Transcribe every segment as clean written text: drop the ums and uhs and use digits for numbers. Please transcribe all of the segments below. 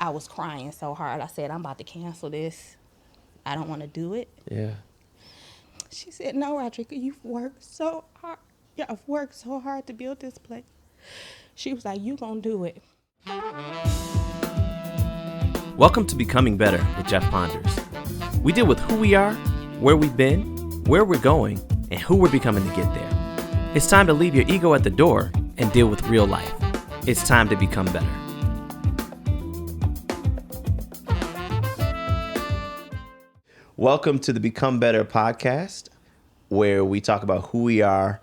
I was crying so hard. I said, I'm about to cancel this. I don't want to do it. Yeah. She said, no, Roderica, you've worked so hard. Yeah, I've worked so hard to build this place. She was like, you gonna do it. Welcome to Becoming Better with Jeff Ponders. We deal with who we are, where we've been, where we're going, and who we're becoming to get there. It's time to leave your ego at the door and deal with real life. It's time to become better. Welcome to the Become Better podcast, where we talk about who we are,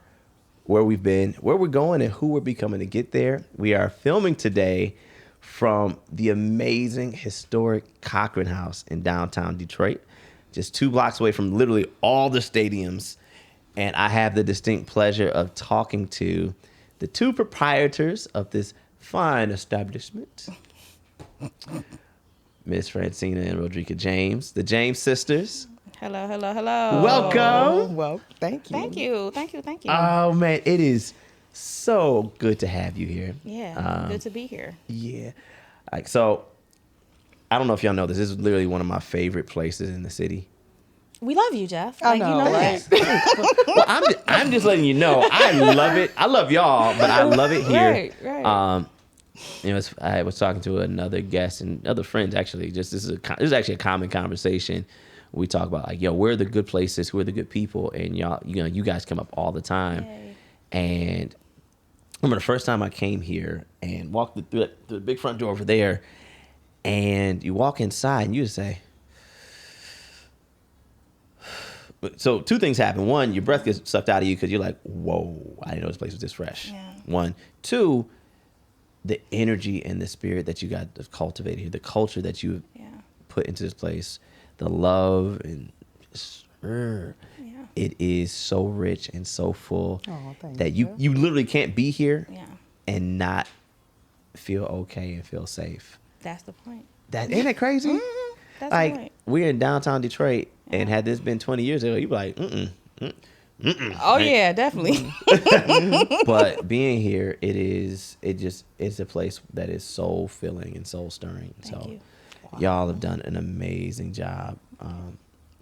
where we've been, where we're going, and who we're becoming to get there. We are filming today from the amazing Historic Cochrane House in downtown Detroit, just 2 blocks away from literally all the stadiums. And I have the distinct pleasure of talking to the 2 proprietors of this fine establishment, Miss Francina and Roderica James, the James sisters. Hello, hello, hello. Welcome. Well, thank you. Thank you. Oh, man, it is so good to have you here. Yeah, good to be here. Yeah. So, I don't know if y'all know this. This is literally one of my favorite places in the city. We love you, Jeff. I know, you know right? that. Well, I'm just letting you know. I love it. I love y'all, but I love it here. Right. I was talking to another guest and other friends, actually. This is actually a common conversation. We talk about, like, where are the good places? Who are the good people? And y'all, you guys come up all the time. Yay. And I remember the first time I came here and walked through the big front door over there, and you walk inside and you just say, so 2 things happen. 1, your breath gets sucked out of you because you're like, whoa, I didn't know this place was this fresh. Yeah. 1. 2, the energy and the spirit that you got cultivated here, the culture that you put into this place, the love, and just, it is so rich and so full that you literally can't be here and not feel okay and feel safe. That's the point. Ain't that crazy? Mm-hmm. That's like, the point. we're in downtown Detroit, and had this been 20 years ago, you'd be like, Oh, right? yeah, definitely. But being here, it's a place that is soul filling and soul stirring. Thank you. Y'all have done an amazing job.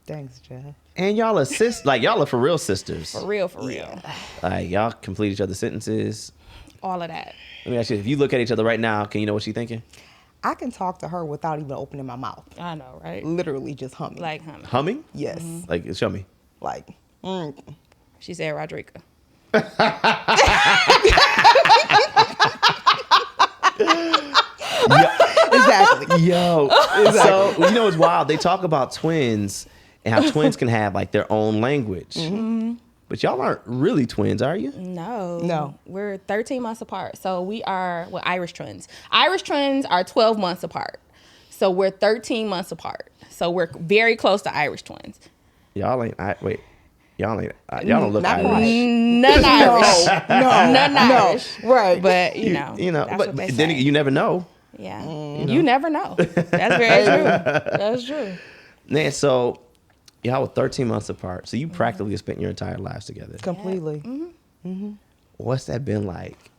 Thanks, Jeff. And y'all are y'all are for real sisters. For real. Like, y'all complete each other's sentences. All of that. Let me ask you, if you look at each other right now, can you know what she's thinking? I can talk to her without even opening my mouth. I know, right? Literally just humming. Like humming. Humming? Yes. Mm-hmm. Like, show me. Like, She said Roderica. exactly. Yo, so you know it's wild. They talk about twins and how twins can have like their own language. Mm-hmm. But y'all aren't really twins, are you? No. We're 13 months apart. So we are Irish twins. Irish twins are 12 months apart. So we're 13 months apart. So we're very close to Irish twins. Y'all ain't. Wait. Y'all don't look Not Irish. quite. None Irish. None Irish. Right. But You know. that's But what they then say. you never know. Yeah. You never know. That's very true. That's true. Man, so y'all were 13 months apart. So you practically spent your entire lives together. Completely. What's that been like?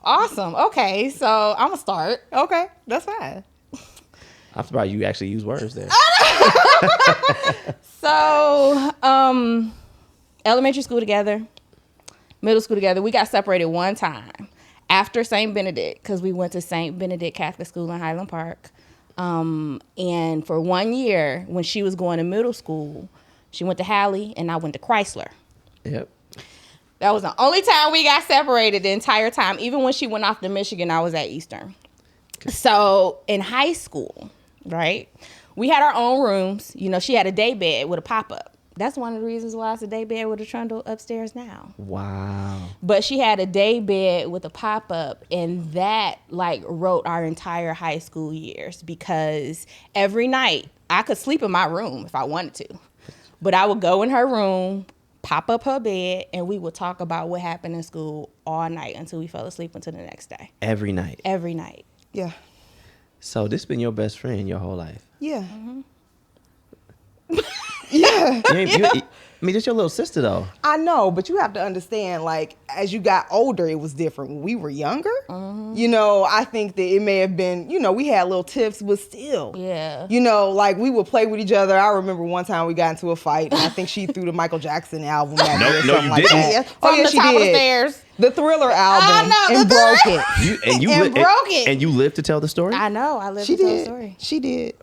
Awesome. Okay. So I'm going to start. Okay, that's fine. I'm surprised you actually use words there. So, elementary school together, middle school together. We got separated one time after St. Benedict because we went to St. Benedict Catholic School in Highland Park. And for 1 year, when she was going to middle school, she went to Halley and I went to Chrysler. Yep. That was the only time we got separated the entire time. Even when she went off to Michigan, I was at Eastern. So in high school, right, we had our own rooms. She had a day bed with a pop-up. That's one of the reasons why it's a day bed with a trundle upstairs now. Wow. But she had a day bed with a pop-up, and that wrote our entire high school years because every night I could sleep in my room if I wanted to. But I would go in her room, pop up her bed, and we would talk about what happened in school all night until we fell asleep until the next day. Every night. Every night. Yeah. So this been your best friend your whole life? Yeah. Mm-hmm. Yeah. I mean, just your little sister though. I know, but you have to understand, like, as you got older, it was different. When we were younger, you know, I think that it may have been, you know, we had little tips, but still, Yeah. you know, like we would play with each other. I remember one time we got into a fight, and I think she threw the Michael Jackson album at me or No, something you like didn't. that. From the she top of the did. stairs. The Thriller album, I know, and the broke Thriller. it. And broke it. And you lived to tell the story. I know. I lived She to tell the did. story. She did.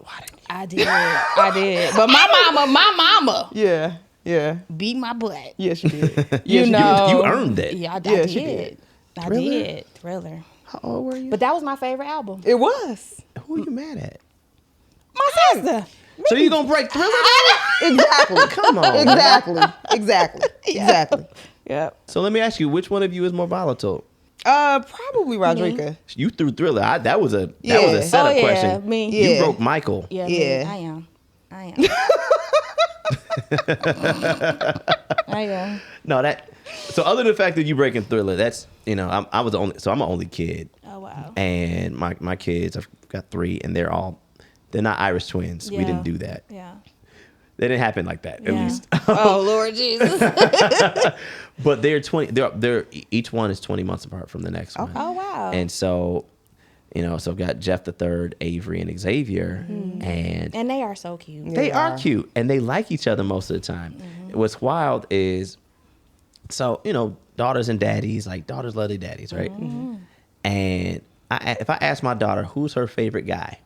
I did. I did. But my mama Yeah. Yeah. beat my butt. Yeah, she did. You know. you earned it. Yeah, I Yeah, she did. I Thriller? did. Thriller. How old were you? But that was my favorite album. It was. Who are you mad at? My sister. So you gonna break Thriller? Exactly. Come on. Exactly. Yep. So let me ask you, which one of you is more volatile? Probably Roderica. You threw Thriller. That was a Yeah. setup Oh, yeah, question. me. You Yeah. broke Michael. Yeah. Yeah. Me. I am. I am. No, that. So other than the fact that you breaking Thriller, that's I was the only. So I'm an only kid, Oh wow. and my kids, I've got 3, and they're not Irish twins. We Yeah. didn't do that. Yeah. They didn't happen like that. At Yeah. least. Oh Lord Jesus. But they're 20. They're each one is 20 months apart from the next one. Oh wow. And so, so I've got Jeff the third, Avery, and Xavier, and And they are so cute. they are cute, and they like each other most of the time. What's wild is, so daughters and daddies, like daughters love their daddies, right? And if I ask my daughter who's her favorite guy,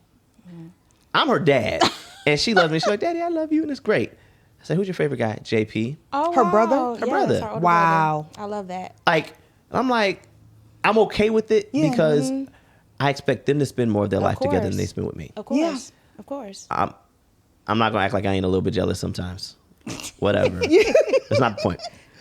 I'm her dad, and she loves me. She's like, "Daddy, I love you," and it's great. I said, "Who's your favorite guy?" JP. Oh, Her wow. brother? Her Yes, brother. older Wow. brother. I love that. Like, I'm I'm okay with it Yeah. because I expect them to spend more of their life together course. than they spend with me. Of course. Yeah. Of course. I'm not gonna act like I ain't a little bit jealous sometimes. Whatever. That's not the point.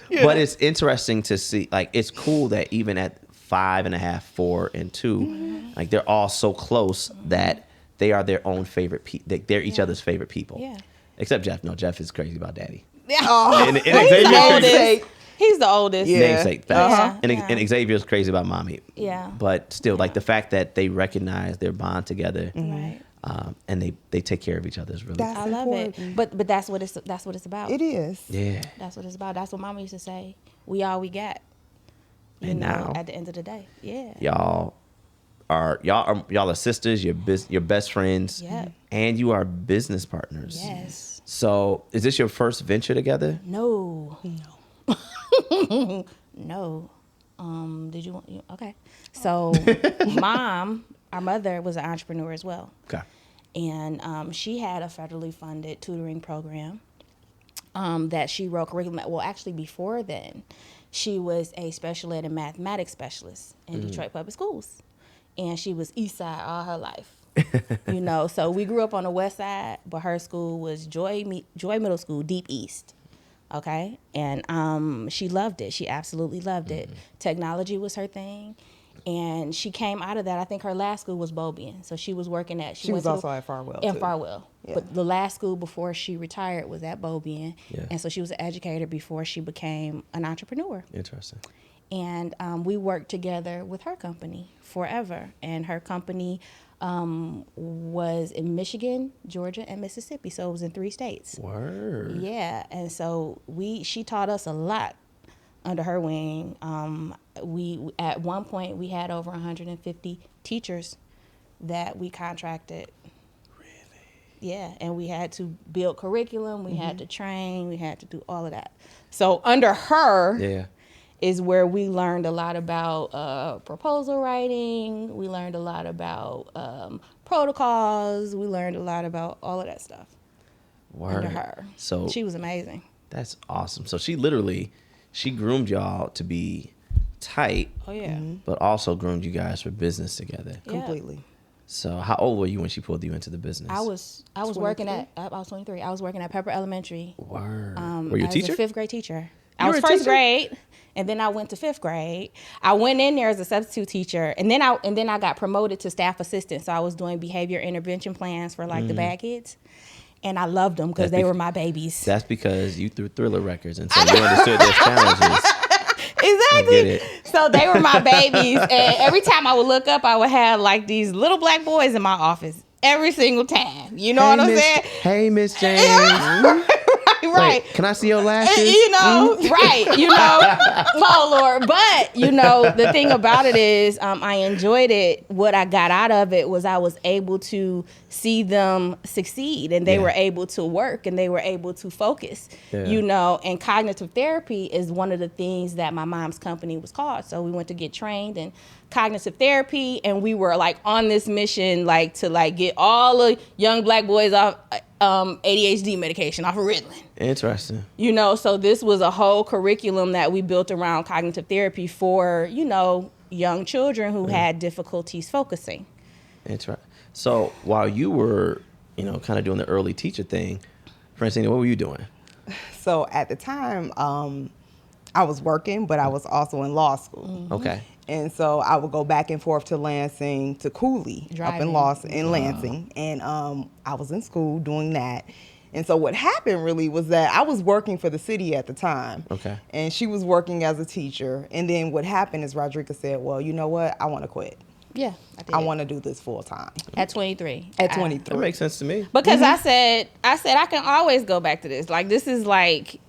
But it's interesting to see. Like, it's cool that even at 5.5, 4, and 2, like they're all so close that they are their own favorite. They're each other's favorite people. Yeah. Except Jeff. No, Jeff is crazy about daddy. Oh, And He's the Xavier's oldest. crazy. He's the oldest. Yeah. Namesake. Facts. Uh-huh. And, Yeah. and Xavier's crazy about mommy. Yeah. But still, like the fact that they recognize their bond together, Right. and they take care of each other is really That's I love important. it. But that's what it's about. It is. yeah. That's what it's about. That's what Mama used to say. We all we got. You And know, now- at the end of the day. Yeah. Y'all are sisters. Your best friends. Yeah. And you are business partners. Yes. So is this your first venture together? No. No. Did you want? Okay. So, our mother was an entrepreneur as well. Okay. And she had a federally funded tutoring program that she wrote curriculum. Well, actually, before then, she was a special ed and mathematics specialist in Detroit Public Schools. And she was East Side all her life. So we grew up on the West Side, but her school was Joy Middle School, Deep East. Okay. And she loved it. She absolutely loved it. Technology was her thing. And she came out of that. I think her last school was Bobian. So she was working at... She was also at Farwell, In too. Farwell. Yeah. But the last school before she retired was at Bobian. Yeah. And so she was an educator before she became an entrepreneur. Interesting. And we worked together with her company forever. And her company was in Michigan, Georgia, and Mississippi. So it was in 3 states. Word. Yeah. And so she taught us a lot under her wing. We at one point we had over 150 teachers that we contracted. Really? Yeah, and we had to build curriculum, we had to train, we had to do all of that. So under her Yeah. is where we learned a lot about proposal writing. We learned a lot about protocols. We learned a lot about all of that stuff Word. under her. So She was amazing. that's awesome. So she groomed y'all to be tight, Oh yeah. but also groomed you guys for business together. Yeah. Completely. So how old were you when she pulled you into the business? I was working at I was 23. I was working at Pepper Elementary. Word. Were you a teacher? As a 5th grade teacher. You I were was a first teacher? grade, and then I went to 5th grade. I went in there as a substitute teacher, and then I got promoted to staff assistant. So I was doing behavior intervention plans for like the bad kids, and I loved them because That's they were my babies. That's because you threw Thriller records, and so you understood their challenges. Exactly. Get it. So they were my babies, and every time I would look up, I would have like these little black boys in my office every single time. You know what I'm saying? Hey, Miss James. Right. right. Wait, can I see your lashes? You know, right. You know, oh Lord. But, you know, the thing about it is I enjoyed it. What I got out of it was I was able to see them succeed, and they were able to work, and they were able to focus, you know, and cognitive therapy is one of the things that my mom's company was called. So we went to get trained in cognitive therapy, and we were like on this mission, like to like get all the young black boys off ADHD medication, off of Ritalin. Interesting. You know, so this was a whole curriculum that we built around cognitive therapy for, you know, young children who had difficulties focusing. Interesting. So while you were, you know, kind of doing the early teacher thing, Francina, what were you doing? So at the time, I was working, but I was also in law school. Mm-hmm. Okay. And so I would go back and forth to Lansing, to Cooley, Driving. up in Lansing. And I was in school doing that. And so what happened really was that I was working for the city at the time. Okay. And she was working as a teacher. And then what happened is Roderica said, well, you know what? I want to quit. Yeah, I did. I want to do this full time. At 23. At 23. That makes sense to me. Because I said I can always go back to this. Like, this is like,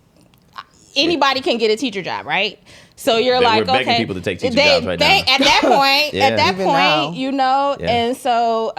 anybody can get a teacher job, right? So you're We're like, begging okay, people to take teacher jobs right now. At that point, Yeah. Even now. you know, Yeah. and so,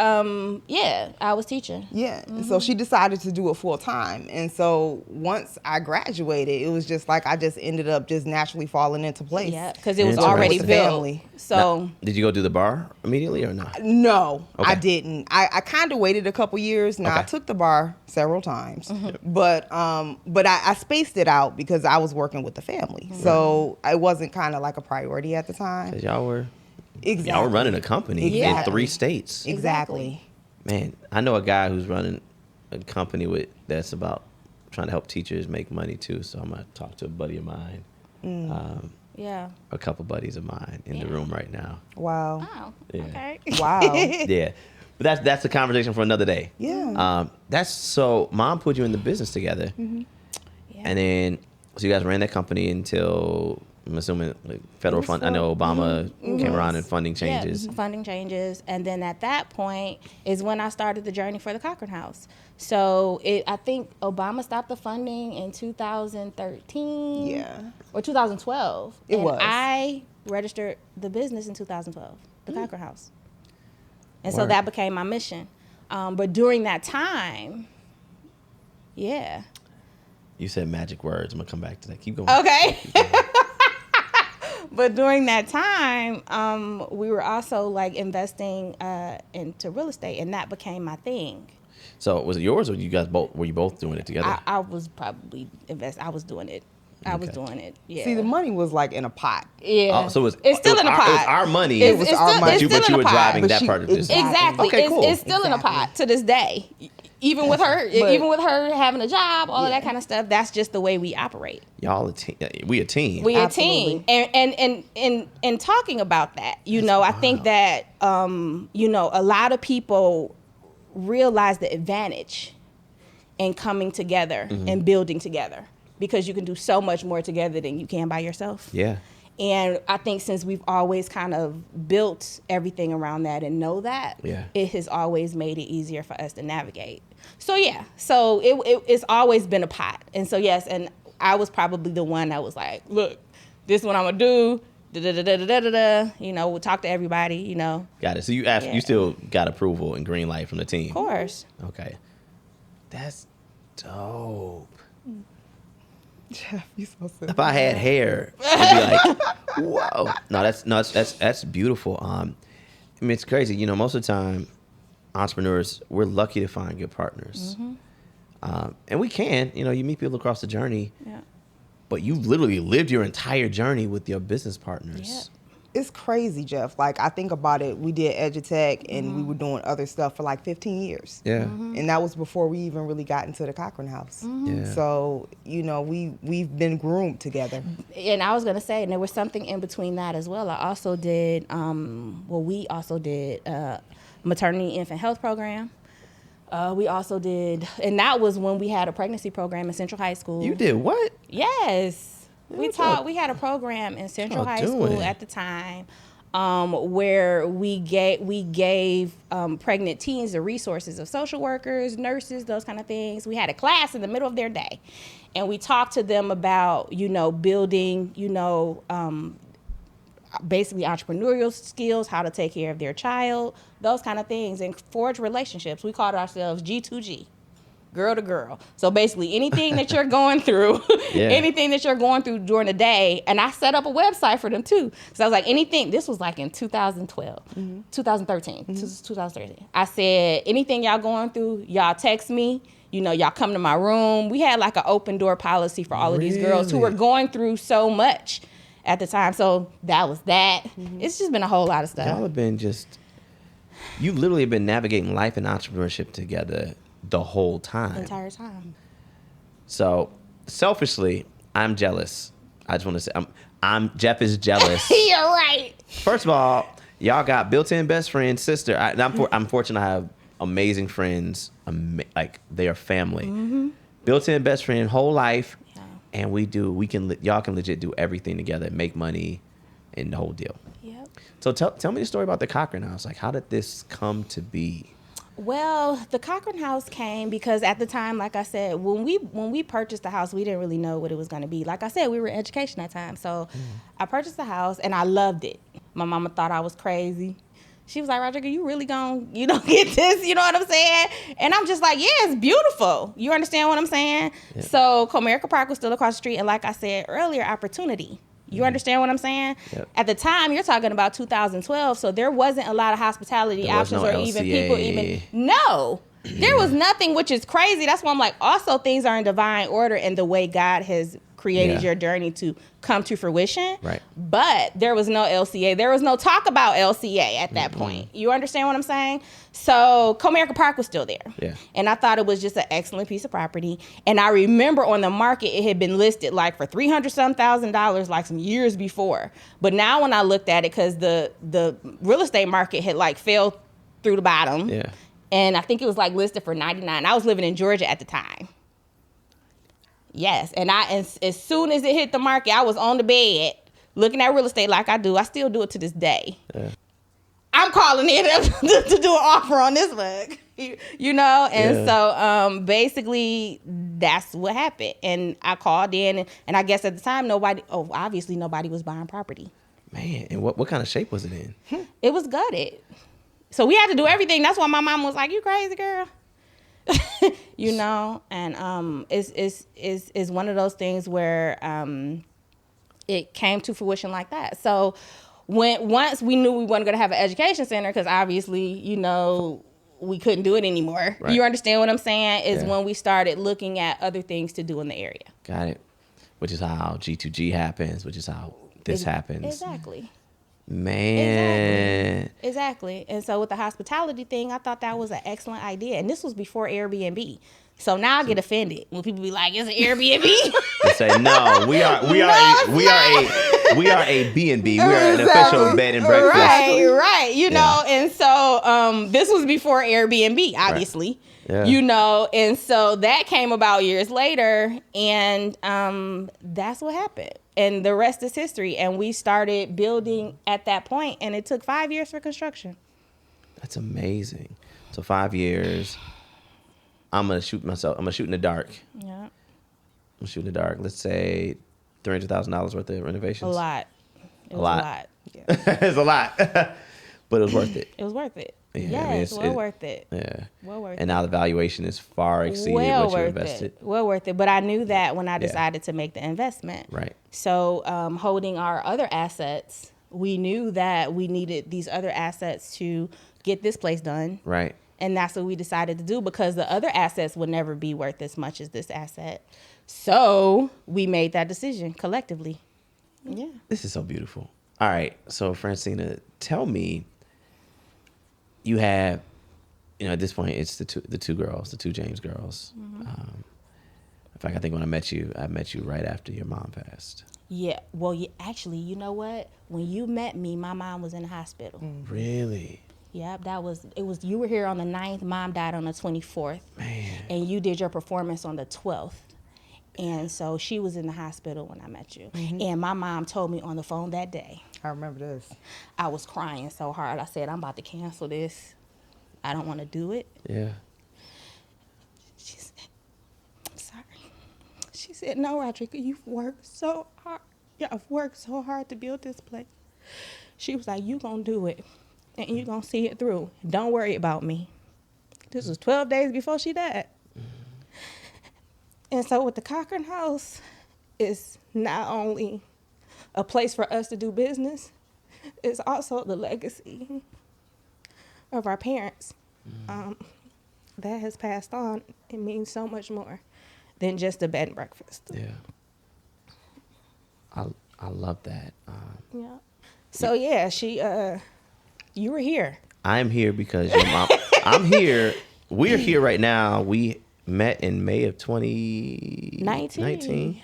yeah, I was teaching. Yeah. And so she decided to do it full time. And so once I graduated, it was just like I just ended up just naturally falling into place. Yeah, because it was Interesting. already With the built. family. So Now, did you go do the bar immediately or not? No, Okay. I didn't. I kind of waited a couple years. Now I Okay. took the bar several times, Mm-hmm. but I spaced it out because I was working with the family, so it wasn't kind of like a priority at the time. 'Cause y'all were Exactly. running a company in Exactly. 3 states. Exactly. Man, I know a guy who's running a company that's about trying to help teachers make money too. So I'm gonna talk to a buddy of mine, yeah. a couple buddies of mine in the room right now. Wow. Oh, Yeah. okay. Wow. Yeah, but that's a conversation for another day. Yeah. That's so. Mom put you in the business together, Yeah. and then so you guys ran that company until I'm assuming like federal fund. I know Obama came around and funding changes. Yeah, funding changes. And then at that point is when I started the journey for the Cochrane House. So I think Obama stopped the funding in 2013. Yeah. Or 2012. It and was. I registered the business in 2012, the Cochrane House. And so Word. that became my mission. But during that time, yeah. You said magic words. I'm gonna come back to that. Keep going. Okay. But during that time, we were also like investing into real estate, and that became my thing. So was it yours, or you guys both were you both doing it together? I was probably I was doing it. I was Okay. doing it. Yeah. See, the money was like in a pot. Yeah. Oh, so it's still in a pot. It was our money. It's was still, our money. it's But still you in were a pot. driving But that she- part of this. Exactly. Okay, cool. It's still in a Exactly. pot to this day. Even with her, But- even with her having a job, all of Yeah. that kind of stuff. That's just the way we operate. Y'all a team. We a team. We a Absolutely. team, and talking about that, you know, I think that you know, a lot of people realize the advantage in coming together and building together, because you can do so much more together than you can by yourself. Yeah. And I think since we've always kind of built everything around that and know that, Yeah. it has always made it easier for us to navigate. So yeah, so it's always been a pot. And so yes, and I was probably the one that was like, look, this is what I'm gonna do. Da-da-da-da-da-da-da. You know, we'll talk to everybody, you know. Got it. So you Yeah. you still got approval and green light from the team. Of course. Okay. That's dope. Jeff, you so silly. If I had hair, it'd be like, whoa. No, that's beautiful. I mean, it's crazy. You know, most of the time, entrepreneurs, we're lucky to find good partners. And we can, you know, you meet people across the journey, Yeah. but you literally lived your entire journey with your business partners. Yeah. It's crazy, Jeff. Like, I think about it. We did edutech, and we were doing other stuff for like 15 years. Yeah. And that was before we even really got into the Cochrane House. Yeah. So, you know, we've been groomed together. And I was gonna say, and there was something in between that as well. I also did, we also did maternity infant health program. We also did, and that was when we had a pregnancy program in Central High School. You did what? Yes. What's up? We had a program in Central Y'all High doing School it. at the time. where we gave pregnant teens the resources of social workers, nurses, those kind of things. We had a class in the middle of their day, and we talked to them about, building, basically entrepreneurial skills, how to take care of their child, those kind of things, and forge relationships. We called ourselves G2G. Girl to girl. So basically anything that you're going through, anything that you're going through during the day, and I set up a website for them too. So I was like, this was like in 2012, 2013, 2013. I said, anything y'all going through, y'all text me, y'all come to my room. We had like an open door policy for all of these girls who were going through so much at the time. So that was that. It's just been a whole lot of stuff. Y'all have been you literally have been navigating life and entrepreneurship together the whole time. The entire time. So selfishly, I'm jealous. I just want to say, Jeff is jealous. You're right. First of all, y'all got built-in best friend, sister. I'm fortunate I have amazing friends. Like they are family. Built-in best friend, whole life, and y'all can legit do everything together, make money, and the whole deal. Yep. So tell me the story about the Cochrane House. Like, how did this come to be? Well, the Cochrane House came because at the time, like I said, when we purchased the house, we didn't really know what it was going to be. Like I said, we were in education at that time. So I purchased the house and I loved it. My mama thought I was crazy. She was like, Roderica, you really going to get this? You know what I'm saying? And I'm just like, yeah, it's beautiful. You understand what I'm saying? Yeah. So Comerica Park was still across the street. And like I said earlier, opportunity. You understand what I'm saying? Yep. At the time, you're talking about 2012, so there wasn't a lot of hospitality options or even people No. There was nothing, which is crazy. That's why I'm like, also things are in divine order in the way God has created your journey to come to fruition. Right. But there was no LCA. There was no talk about LCA at that point. You understand what I'm saying? So Comerica Park was still there. Yeah. And I thought it was just an excellent piece of property. And I remember on the market, it had been listed like for $300,000 like some years before. But now when I looked at it, because the real estate market had like fell through the bottom. Yeah. And I think it was like listed for $99,000. I was living in Georgia at the time. Yes, and as soon as it hit the market, I was on the bed looking at real estate like I do. I still do it to this day. Yeah. I'm calling it to do an offer on this one, And so basically that's what happened. And I called in, and I guess at the time obviously nobody was buying property. Man, and what kind of shape was it in? It was gutted. So we had to do everything. That's why my mom was like, "You crazy, girl." And it's one of those things where it came to fruition like that. So once we knew we weren't going to have an education center, because obviously, we couldn't do it anymore. Right. You understand what I'm saying? Is when we started looking at other things to do in the area. Got it. Which is how G2G happens, which is how this happens. Exactly. Man. Exactly. And so with the hospitality thing, I thought that was an excellent idea. And this was before Airbnb. So now I get offended when people be like, "It's an Airbnb." They say, "No, we are a B&B. We are an official bed and breakfast." Right. And so this was before Airbnb, obviously. Right. Yeah. And so that came about years later, and that's what happened. And the rest is history. And we started building at that point, and it took 5 years for construction. That's amazing. So 5 years. I'm gonna shoot in the dark. Yeah. I'm shooting in the dark. Let's say $300,000 worth of renovations. A lot. It was a lot. Yeah. It's a lot. But it was worth it. It was worth it. Yeah, it's well worth it. Yeah. Well worth it. And now the valuation is far exceeded what you invested. Well worth it. But I knew that when I decided to make the investment. Right. So holding our other assets, we knew that we needed these other assets to get this place done. Right. And that's what we decided to do, because the other assets would never be worth as much as this asset. So we made that decision collectively. Yeah. This is so beautiful. All right. So Francina, tell me, you have, at this point, it's the two James girls. Mm-hmm. In fact, I think when I met you right after your mom passed. Yeah. Well, actually, you know what? When you met me, my mom was in the hospital. Really? Yep, you were here on the 9th, mom died on the 24th. Man. And you did your performance on the 12th. And so she was in the hospital when I met you. And my mom told me on the phone that day. I remember this. I was crying so hard. I said, I'm about to cancel this. I don't want to do it. Yeah. She said, I'm sorry. She said, no, Roderica, you've worked so hard. Yeah, I've worked so hard to build this place. She was like, you gonna do it. And you gonna see it through. Don't worry about me. This was 12 days before she died. And so with the Cochrane House, it's not only a place for us to do business, it's also the legacy of our parents that has passed on. It means so much more than just a bed and breakfast. Yeah. I love that. Yeah. So yeah, you were here. I'm here because your mom. I'm here. We're here right now. We met in May of 2019.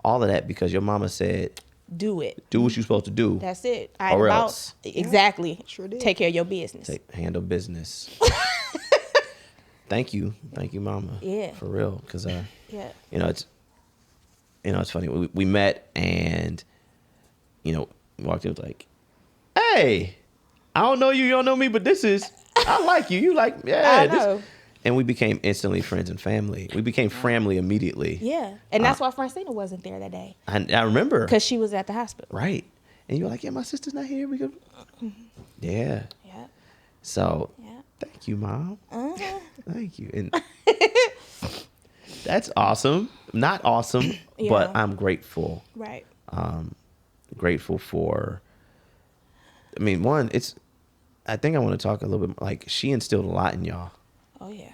All of that because your mama said, do it. do what you're supposed to do. That's it. Or else. Exactly. Yeah, sure did. Take care of your business. Handle business. Thank you, mama. Yeah. For real, because yeah. it's funny. We met and walked in, was like, hey, I don't know you don't know me, but I like you. You like, I know. And we became instantly friends and family. We became family immediately. Yeah. And that's why Francina wasn't there that day. I remember. Because she was at the hospital. Right. And you were like, yeah, my sister's not here. We could. Yeah. Yeah. So, Yeah. thank you, Mom. Uh-huh. Thank you. And that's awesome. Not awesome, but I'm grateful. Right. Grateful for, I think I want to talk a little bit, like, she instilled a lot in y'all. Oh, yeah.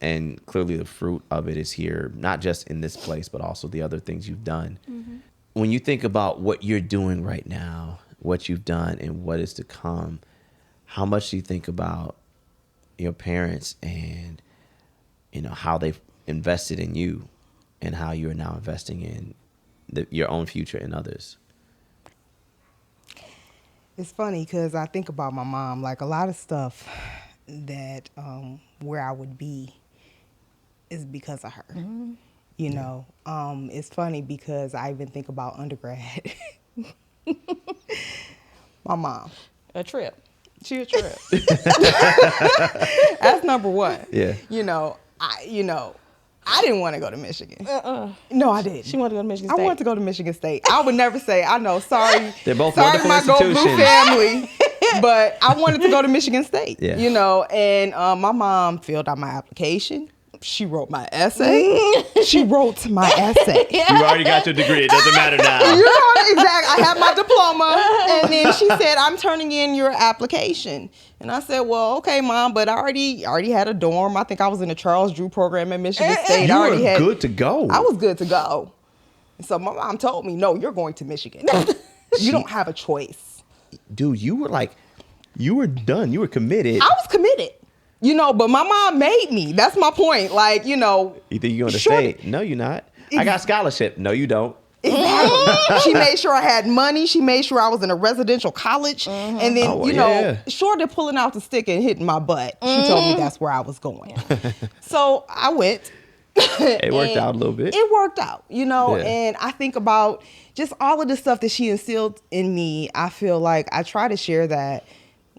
And clearly the fruit of it is here, not just in this place, but also the other things you've done. Mm-hmm. When you think about what you're doing right now, what you've done and what is to come, how much do you think about your parents and, how they've invested in you and how you are now investing in your own future and others? It's funny because I think about my mom, like a lot of stuff that where I would be is because of her. Mm-hmm. It's funny because I even think about undergrad. My mom. A trip. She a trip. That's number one. Yeah. I didn't want to go to Michigan. No, I didn't. She wanted to go to Michigan State. I wanted to go to Michigan State. I would never say, I know, sorry. They're both sorry, wonderful my Go Blue institutions. family. But I wanted to go to Michigan State, Yeah. And my mom filled out my application. She wrote my essay. She wrote my essay. You already got your degree. It doesn't matter now. Exactly. I have my diploma. And then she said, I'm turning in your application. And I said, well, okay, Mom, but I already had a dorm. I think I was in the Charles Drew program at Michigan State. You were good to go. I was good to go. So my mom told me, no, you're going to Michigan. You don't have a choice. Dude, you were done. You were committed. I was committed. But my mom made me. That's my point. Like, You think you're going to stay? No, you're not. I got scholarship. No, you don't. Exactly. She made sure I had money. She made sure I was in a residential college. Mm-hmm. And then, short of pulling out the stick and hitting my butt, she told me that's where I was going. So I went. It worked out a little bit. It worked out, and I think about just all of the stuff that she instilled in me. I feel like I try to share that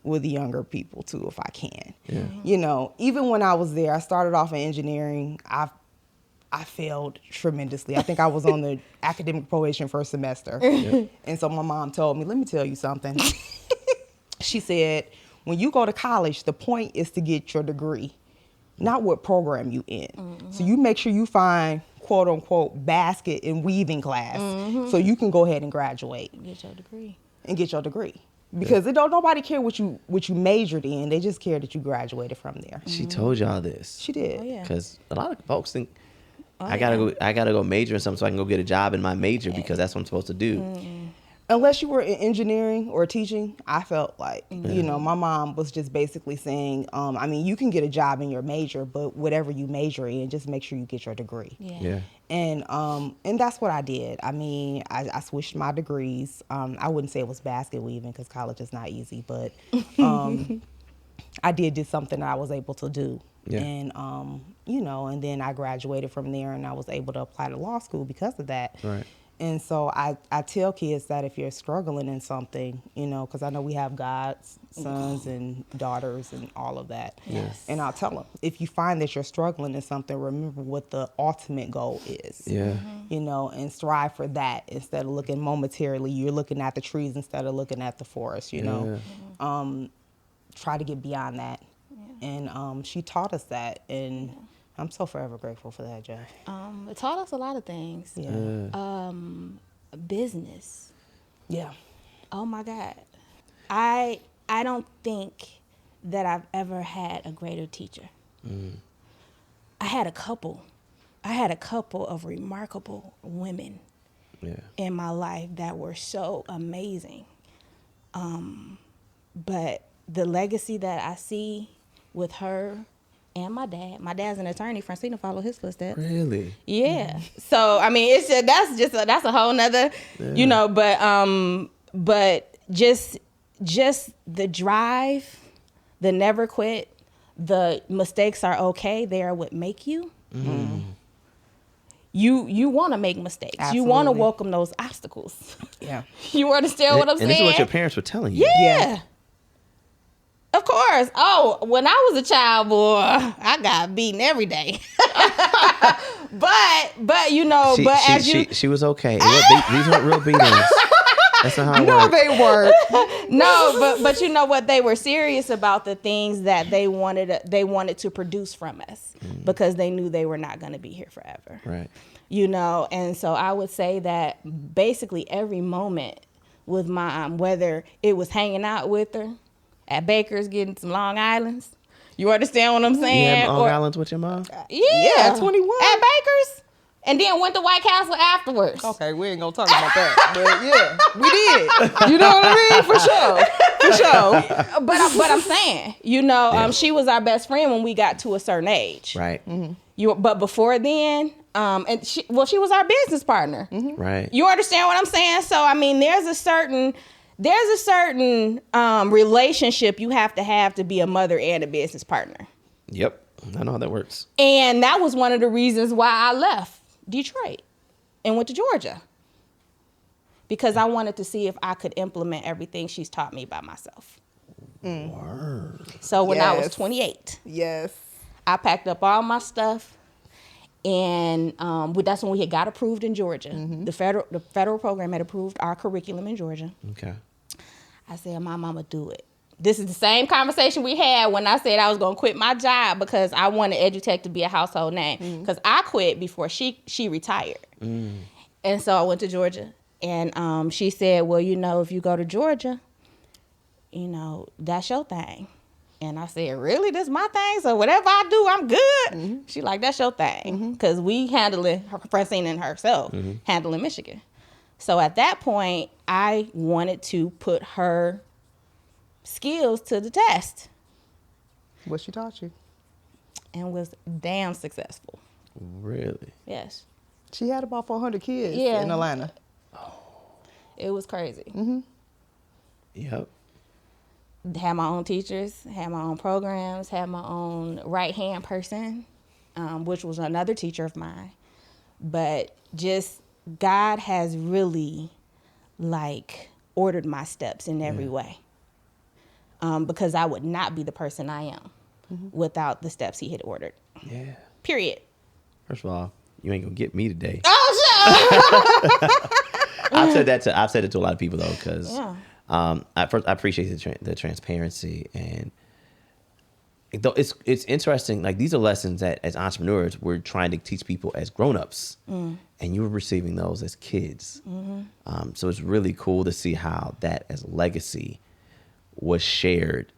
with younger people too, if I can. Yeah. Even when I was there, I started off in engineering. I failed tremendously. I think I was on the academic probation first semester. And so my mom told me, let me tell you something. She said, when you go to college, the point is to get your degree, not what program you in. Mm-hmm. So you make sure you find quote unquote basket and weaving class so you can go ahead and graduate. Get your degree. Because nobody care what you majored in. They just care that you graduated from there. She told y'all this. She did. Oh, yeah. Because a lot of folks think I gotta go major in something so I can go get a job in my major because that's what I'm supposed to do. Mm-hmm. Unless you were in engineering or teaching, I felt like, my mom was just basically saying, you can get a job in your major, but whatever you major in, just make sure you get your degree. Yeah. And that's what I did. I switched my degrees. I wouldn't say it was basket weaving because college is not easy, but I did something that I was able to do. Yeah. And, you know, and then I graduated from there and I was able to apply to law school because of that. Right. And so I tell kids that if you're struggling in something, you know, because I know we have God's sons and daughters and all of that. Yes. And I'll tell them, if you find that you're struggling in something, remember what the ultimate goal is. Yeah. You know, and strive for that instead of looking momentarily. You're looking at the trees instead of looking at the forest, you know. Try to get beyond that. And she taught us that. And I'm so forever grateful for that, Jeff. It taught us a lot of things. Yeah. Business. Yeah. Oh my God. I don't think that I've ever had a greater teacher. I had a couple of remarkable women in my life that were so amazing. But the legacy that I see with her and my dad's an attorney. Francina followed his footsteps. Really? Yeah. So I mean, it's just that's a whole nother, you know. But just the drive, the never quit, the mistakes are okay. They are what make you. You want to make mistakes. Absolutely. You want to welcome those obstacles. Yeah. You understand what I'm saying? And this is what your parents were telling you. Yeah. Of course. Oh, when I was a child, boy, I got beaten every day. but you know, she was okay. These weren't real beatings. That's not how it No, worked. they weren't. No, but you know what? They were serious about the things that they wanted to produce from us because they knew they were not going to be here forever. Right. You know, and so I would say that basically every moment with my whether it was hanging out with her at Baker's getting some Long Islands. You understand what I'm saying? You had Long Island's with your mom? Yeah, 21. At Baker's. And then went to White Castle afterwards. Okay, we ain't gonna talk about that, but yeah, we did. You know what I mean? For sure. But I'm saying, you know, she was our best friend when we got to a certain age. Right. But before then, and she was our business partner. Right. You understand what I'm saying? So I mean, there's a certain relationship you have to be a mother and a business partner. Yep. I know how that works. And that was one of the reasons why I left Detroit and went to Georgia, because I wanted to see if I could implement everything she's taught me by myself. Word. So when I was 28, Yes. I packed up all my stuff, and that's when we had got approved in Georgia. The federal program had approved our curriculum in Georgia. Okay. I said, my mama, do it. This is the same conversation we had when I said I was going to quit my job because I wanted EduTech to be a household name. Because I quit before she retired. And so I went to Georgia. And she said, well, you know, if you go to Georgia, you know, that's your thing. And I said, really? This is my thing? So whatever I do, I'm good? She like, that's your thing. Because we handling, Francina and herself, handling Michigan. So at that point, I wanted to put her skills to the test. What she taught you? And was damn successful. Really? Yes. She had about 400 kids in Atlanta. It was crazy. Yep. Had my own teachers, had my own programs, had my own right-hand person, which was another teacher of mine. But just God has really, like, ordered my steps in every way. Because I would not be the person I am without the steps he had ordered. Yeah. Period. First of all, you ain't gonna get me today. Oh, sure. I've said it to a lot of people though, because I appreciate the transparency, and it's interesting. Like, these are lessons that as entrepreneurs we're trying to teach people as grown-ups, and you were receiving those as kids. So it's really cool to see how that as legacy was shared,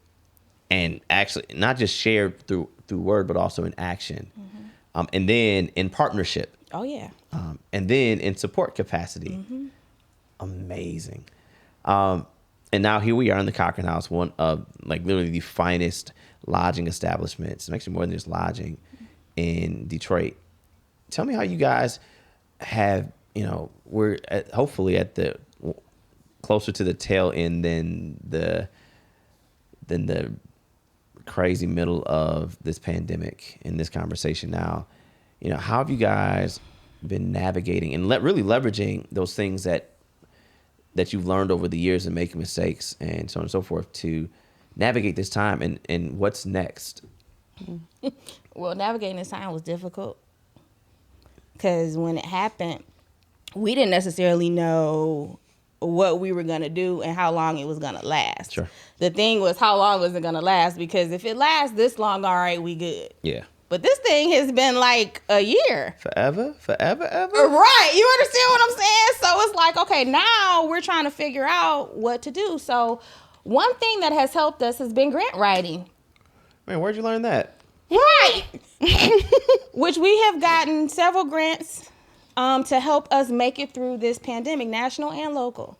and actually not just shared through word, but also in action, and then in partnership. Oh, yeah. And then in support capacity. Amazing. And now here we are in the Cochrane House, one of, like, literally the finest lodging establishments, actually more than just lodging, in Detroit. Tell me how you guys have, you know, we're hopefully at the closer to the tail end than the crazy middle of this pandemic and this conversation now, how have you guys been navigating and really leveraging those things that you've learned over the years and making mistakes and so on and so forth to navigate this time and what's next? Well, navigating this time was difficult because when it happened, we didn't necessarily know what we were going to do and how long it was going to last. Sure. The thing was, how long was it going to last? Because if it lasts this long, all right, we good. Yeah. But this thing has been like a year. Forever, ever? Right. You understand what I'm saying? So it's like, okay, now we're trying to figure out what to do. So one thing that has helped us has been grant writing. Man, where'd you learn that? Right. Which we have gotten several grants to help us make it through this pandemic, national and local.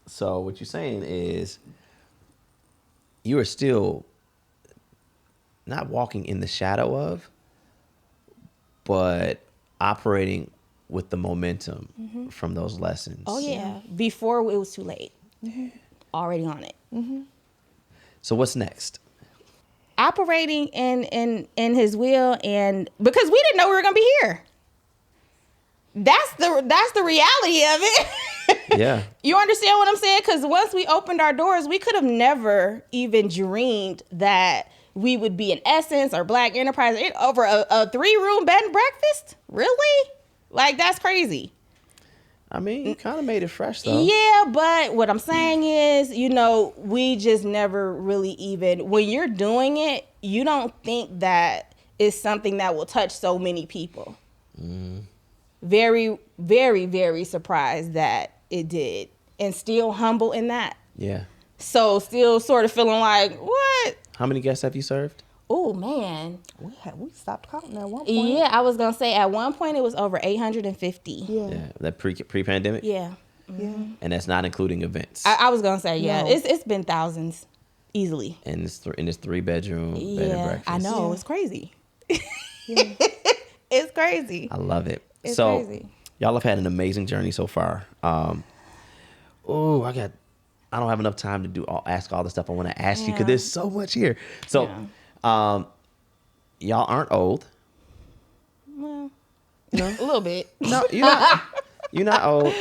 So what you're saying is you are still not walking in the shadow of, but operating with the momentum from those lessons. Oh, yeah. Before it was too late. Already on it. So what's next? Operating in his will, and because we didn't know we were going to be here. That's the reality of it. Yeah. You understand what I'm saying? Because once we opened our doors, we could have never even dreamed that we would be in Essence or Black Enterprise over a 3-room bed and breakfast. Really? Like, that's crazy. I mean, you kind of made it fresh, though. Yeah, but what I'm saying is, we just never really even, when you're doing it, you don't think that it's something that will touch so many people. Very, very, very surprised that it did, and still humble in that. Yeah. So still sort of feeling like, what? How many guests have you served? Oh, man. We stopped counting at one point. Yeah, I was going to say at one point it was over 850. Yeah. That pre-pandemic? Yeah. Yeah. And that's not including events. I was going to say, yeah. No. It's been thousands, easily. And it's in this 3-bedroom bed and breakfast. I know. Yeah. It's crazy. It's crazy. I love it. It's so crazy. y'all have had an amazing journey so far. I don't have enough time to ask all the stuff I want to ask you because there's so much here. So, y'all aren't old. Well, No. a little bit. No, you're not. You're not old.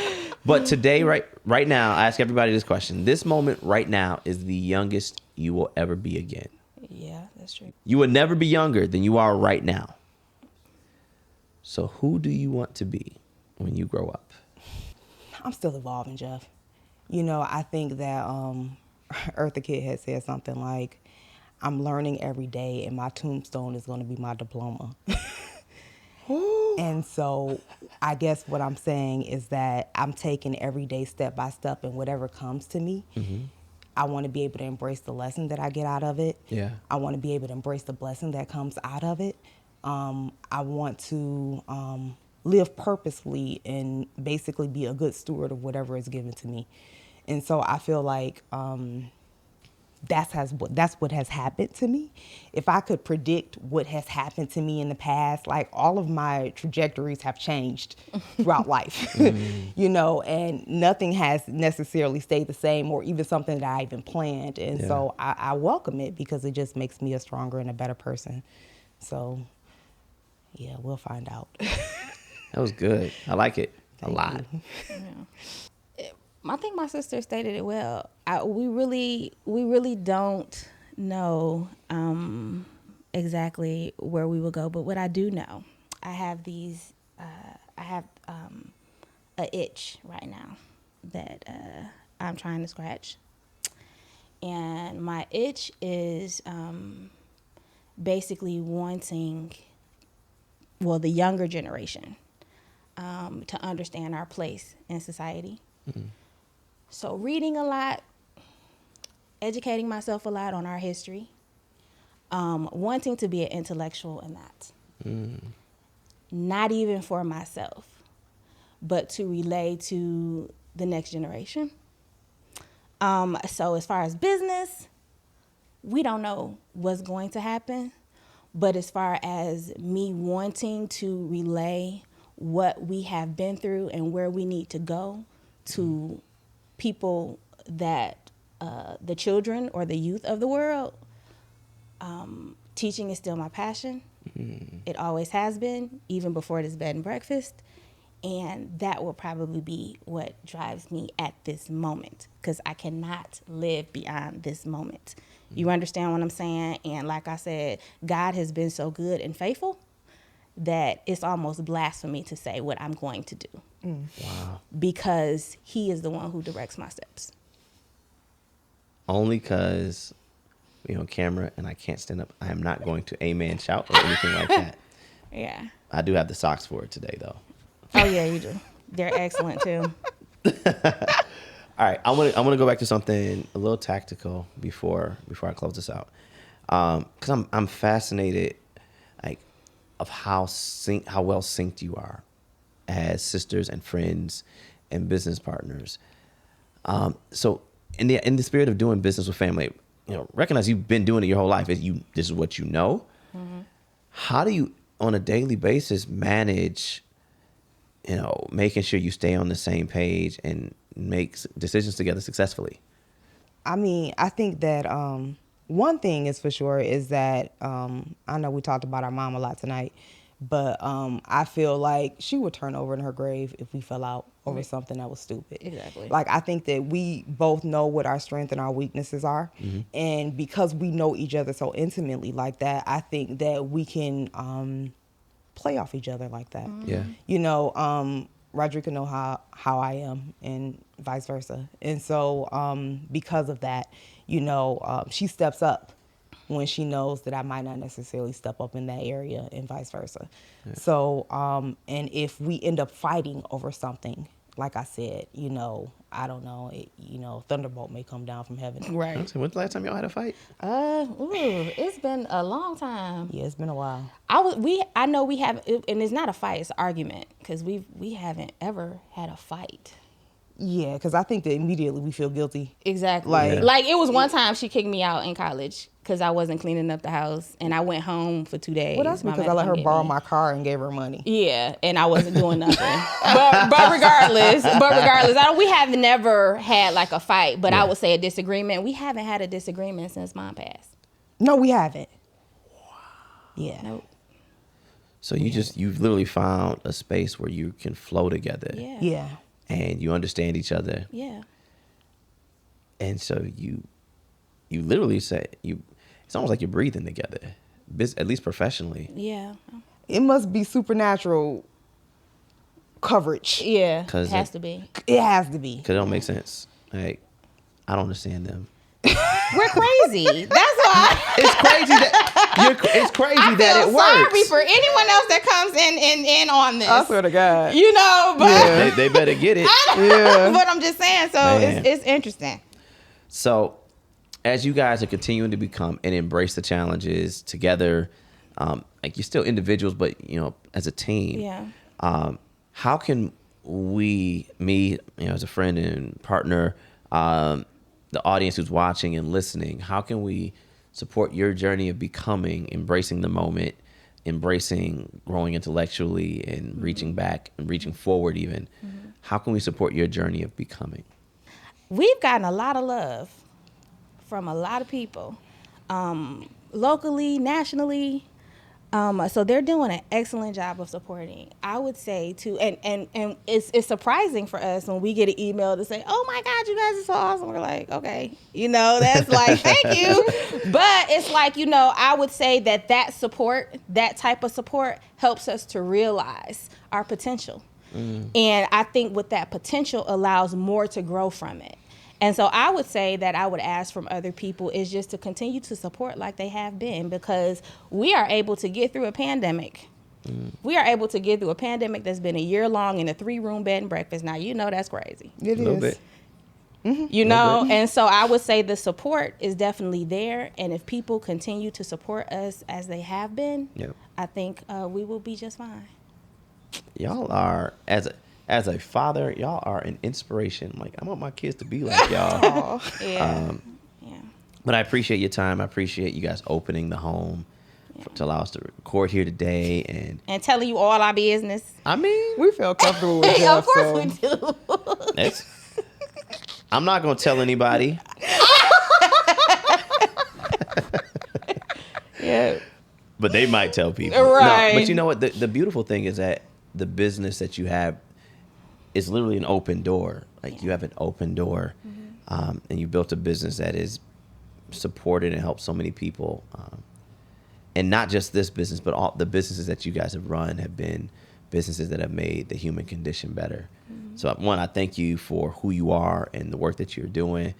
But today, right now, I ask everybody this question. This moment right now is the youngest you will ever be again. Yeah, that's true. You will never be younger than you are right now. So who do you want to be when you grow up? I'm still evolving, Jeff. I think that Eartha Kitt had said something like, I'm learning every day and my tombstone is going to be my diploma. And so I guess what I'm saying is that I'm taking every day step by step, and whatever comes to me, I want to be able to embrace the lesson that I get out of it. Yeah. I want to be able to embrace the blessing that comes out of it. I want to live purposefully and basically be a good steward of whatever is given to me. And so I feel like that's what has happened to me. If I could predict what has happened to me in the past, like all of my trajectories have changed throughout life, and nothing has necessarily stayed the same or even something that I even planned. And so I welcome it because it just makes me a stronger and a better person. So, yeah, we'll find out. That was good. I like it a lot. I think my sister stated it well. We really don't know exactly where we will go, but what I do know, I have a itch right now that I'm trying to scratch, and my itch is basically wanting, the younger generation to understand our place in society. So reading a lot, educating myself a lot on our history, wanting to be an intellectual in that. Not even for myself, but to relay to the next generation. So as far as business, we don't know what's going to happen. But as far as me wanting to relay what we have been through and where we need to go to people that the children or the youth of the world, Teaching is still my passion. It always has been, even before this bed and breakfast. And that will probably be what drives me at this moment, because I cannot live beyond this moment. You understand what I'm saying? And like I said, God has been so good and faithful that it's almost blasphemy to say what I'm going to do. Wow. Because he is the one who directs my steps. Only because we're on camera and I can't stand up. I am not going to amen shout or anything like that. Yeah. I do have the socks for it today, though. Oh, yeah, you do. They're excellent, too. All right, I want to go back to something a little tactical before I close this out, because I'm fascinated, like, of how well synced you are as sisters and friends and business partners. So in the spirit of doing business with family, recognize you've been doing it your whole life. This is what you know. Mm-hmm. How do you, on a daily basis, manage, making sure you stay on the same page and make decisions together successfully? I mean, I think that one thing is for sure is that I know we talked about our mom a lot tonight, but I feel like she would turn over in her grave if we fell out over something that was stupid. Exactly. Like, I think that we both know what our strengths and our weaknesses are. Mm-hmm. And because we know each other so intimately like that, I think that we can play off each other like that. Yeah. Roderica know how I am and vice versa. And so because of that, she steps up when she knows that I might not necessarily step up in that area and vice versa. Yeah. So, and if we end up fighting over something, like I said, I don't know, thunderbolt may come down from heaven. Right. When's the last time y'all had a fight? It's been a long time. Yeah, it's been a while. I know we have, and it's not a fight, it's an argument, because we haven't ever had a fight. Yeah, because I think that immediately we feel guilty. Exactly. Like it was one time she kicked me out in college because I wasn't cleaning up the house, and I went home for 2 days. Well, that's because I let her borrow my car and gave her money. Yeah, and I wasn't doing nothing. but regardless, we have never had like a fight, but I would say a disagreement. We haven't had a disagreement since Mom passed. No, we haven't. Wow. Yeah. Nope. So you've literally found a space where you can flow together. Yeah. Yeah. And you understand each other. Yeah. And so you literally say it's almost like you're breathing together, at least professionally. Yeah. It must be supernatural coverage. Yeah. It has to be. It has to be. Because it don't make sense. Like, I don't understand them. We're crazy. That's why. It's crazy that it works. Sorry for anyone else that comes in on this. I swear to God. But they better get it. But I'm just saying, so it's interesting. So, as you guys are continuing to become and embrace the challenges together, like you're still individuals, but as a team. Yeah. How can me, as a friend and partner, the audience who's watching and listening, how can we support your journey of becoming, embracing the moment, embracing growing intellectually and reaching back and reaching forward even? Mm-hmm. How can we support your journey of becoming? We've gotten a lot of love from a lot of people, locally, nationally. So they're doing an excellent job of supporting. I would say too, and it's surprising for us when we get an email to say, "Oh my God, you guys are so awesome." We're like, okay, that's like, thank you. But it's like, I would say that support, that type of support, helps us to realize our potential. And I think with that potential allows more to grow from it. And so I would say that I would ask from other people is just to continue to support like they have been, because we are able to get through a pandemic. We are able to get through a pandemic that's been a year long in a 3-room bed and breakfast. Now, that's crazy. It is. Bit. Mm-hmm. And so I would say the support is definitely there. And if people continue to support us as they have been, I think we will be just fine. Y'all are, as a father, y'all are an inspiration. Like, I want my kids to be like y'all. Yeah. But I appreciate your time. I appreciate you guys opening the home to allow us to record here today and telling you all our business. I mean, we feel comfortable with Jeff. Of course we do. I'm not gonna tell anybody. but they might tell people. Right. No, but you know what? The beautiful thing is that the business that you have is literally an open door. Like you have an open door, and you built a business that is supported and helped so many people. And not just this business, but all the businesses that you guys have run have been businesses that have made the human condition better. So one, I thank you for who you are and the work that you're doing.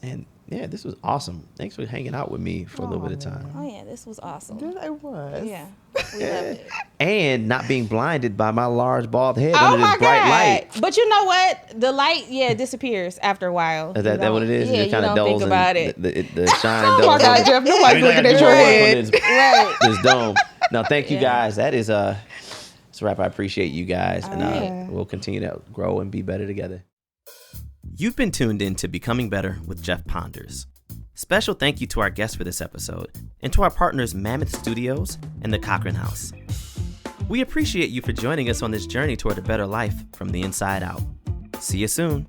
And yeah, this was awesome. Thanks for hanging out with me for a little bit of time. Oh yeah, this was awesome. It was. Yeah, we loved it. And not being blinded by my large bald head Oh under my this bright God. light. But you know what? The light, disappears after a while. Is that what it is? Yeah, It you kind of don't dulls think about it. The shine Oh my dulls. God, Jeff, nobody's looking at your head. This dome. No, thank you guys. That is it's a wrap. I appreciate you guys, and we'll continue to grow and be better together. You've been tuned in to Becoming Better with Jeff Ponders. Special thank you to our guests for this episode and to our partners Mammoth Studios and the Cochran House. We appreciate you for joining us on this journey toward a better life from the inside out. See you soon.